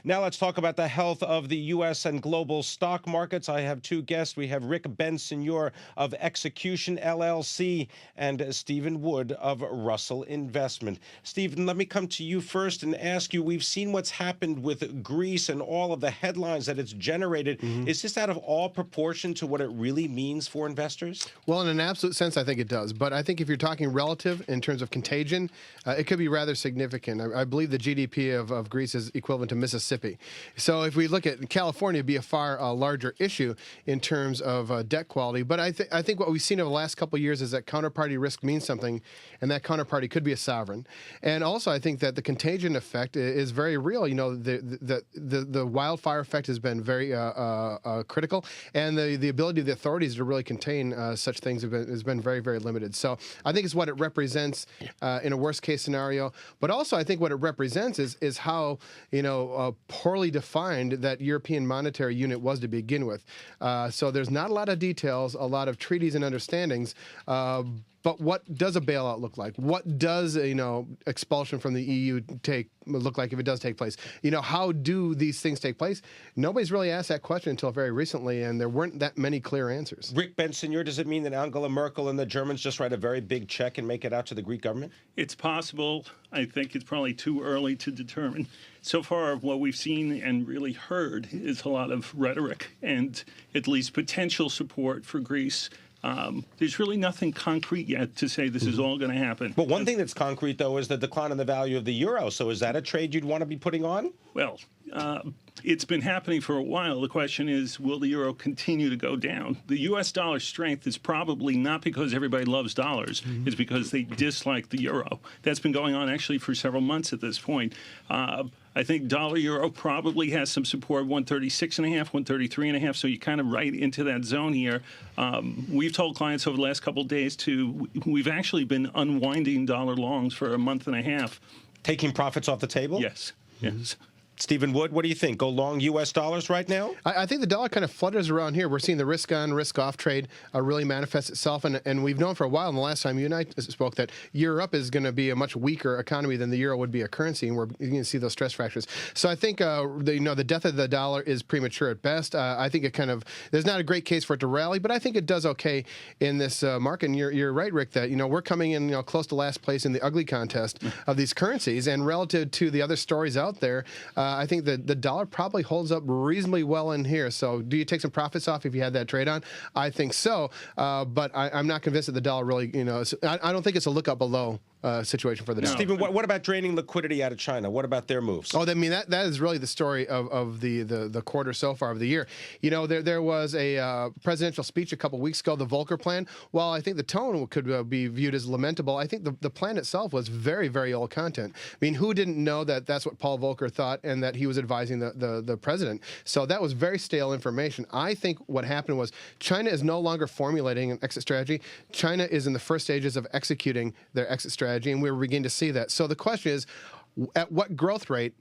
Now let's talk about the health of the U.S. and global stock markets. I have two guests. We have Rick Bensignor of Execution LLC and Stephen Wood of Russell Investment. Stephen, let me come to you first and ask you, we've seen what's happened with Greece and all of the headlines that it's generated. Is this out of all proportion to what it really means for investors? Well, in an absolute sense, I think it does. But I think if you're talking relative in terms of contagion, it could be rather significant. I believe the GDP of Greece is equivalent to Mississippi. So if we look at California, it'd be a far larger issue in terms of debt quality. But I think what we've seen over the last couple of years is that counterparty risk means something, and that counterparty could be a sovereign. And also, I think that the contagion effect is very real. You know, the wildfire effect has been very critical, and the ability of the authorities to really contain such things has been very, very limited. So I think it's what it represents in a worst-case scenario. But also, I think what it represents is how, poorly defined that European monetary unit was to begin with. So there's not a lot of details, a lot of treaties and understandings. But what does a bailout look like? What does expulsion from the EU look like if it does take place? How do these things take place? Nobody's really asked that question until very recently, and there weren't that many clear answers. Rick Bensignor, does it mean that Angela Merkel and the Germans just write a very big check and make it out to the Greek government? It's possible. I think it's probably too early to determine. So far, what we've seen and really heard is a lot of rhetoric and at least potential support for Greece. There's really nothing concrete yet to say this is all going to happen. But one thing that's concrete, though, is the decline in the value of the euro. So is that a trade you'd want to be putting on? Well, it's been happening for a while. The question is, will the euro continue to go down? The U.S. dollar strength is probably not because everybody loves dollars. It's because they dislike the euro. That's been going on actually for several months at this point. I think dollar-euro probably has some support, 136.5, 133.5, so you're kind of right into that zone here. We've told clients over the last couple of days, we've actually been unwinding dollar longs for a month and a half. Taking profits off the table? Yes, yes. Stephen Wood, what do you think? Go long U.S. dollars right now? I think the dollar kind of flutters around here. We're seeing the risk-on, risk-off trade really manifest itself, and we've known for a while, and the last time you and I spoke, that Europe is going to be a much weaker economy than the euro would be a currency, and we're going to see those stress fractures. So I think the death of the dollar is premature at best. I think it there's not a great case for it to rally, but I think it does okay in this market. And you're right, Rick, that we're coming in close to last place in the ugly contest of these currencies, and relative to the other stories out there, I think that the dollar probably holds up reasonably well in here. So do you take some profits off if you had that trade on? I think so, but I'm not convinced that the dollar really, I don't think it's a look up below situation for the dollar. Stephen, what about draining liquidity out of China? What about their moves? Oh, I mean, that is really the story of the quarter so far of the year. There was a presidential speech a couple weeks ago, the Volcker plan. While I think the tone could be viewed as lamentable, I think the plan itself was very, very old content. I mean, who didn't know that that's what Paul Volcker thought and that he was advising the president? So that was very stale information. I think what happened was China is no longer formulating an exit strategy. China is in the first stages of executing their exit strategy, and we're beginning to see that. So the question is, at what growth rate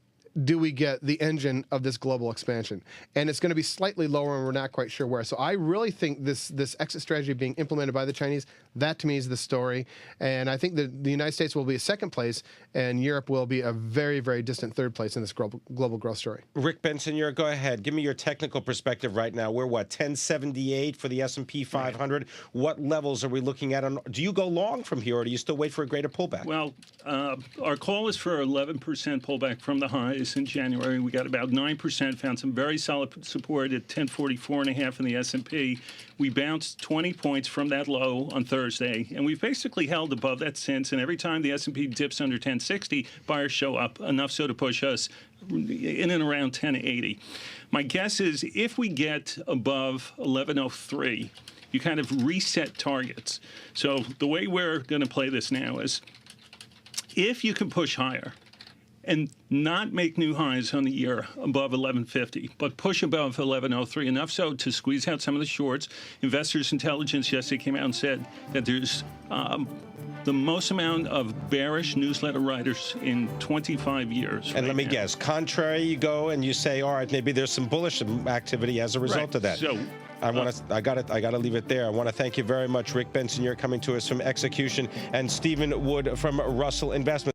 do we get the engine of this global expansion? And it's going to be slightly lower, and we're not quite sure where. So I really think this exit strategy being implemented by the Chinese, that to me is the story. And I think that the United States will be a second place, and Europe will be a very, very distant third place in this global growth story. Rick Bensignor, go ahead. Give me your technical perspective right now. We're, 1078 for the S&P 500. Right. What levels are we looking at? Do you go long from here, or do you still wait for a greater pullback? Well, our call is for 11% pullback from the highs in January. We got about 9%, found some very solid support at 1044.5 in the S&P. We bounced 20 points from that low on Thursday, and we've basically held above that since, and every time the S&P dips under 1060, buyers show up, enough so to push us in and around 1080. My guess is if we get above 1103, you kind of reset targets. So the way we're going to play this now is if you can push higher, and not make new highs on the year above 1150, but push above 1103, enough so to squeeze out some of the shorts. Investors Intelligence yesterday came out and said that there's the most amount of bearish newsletter writers in 25 years. And let me guess, contrary, you go and you say, all right, maybe there's some bullish activity as a result of that. So I got to leave it there. I want to thank you very much, Rick Bensignor, coming to us from Execution, and Stephen Wood from Russell Investment.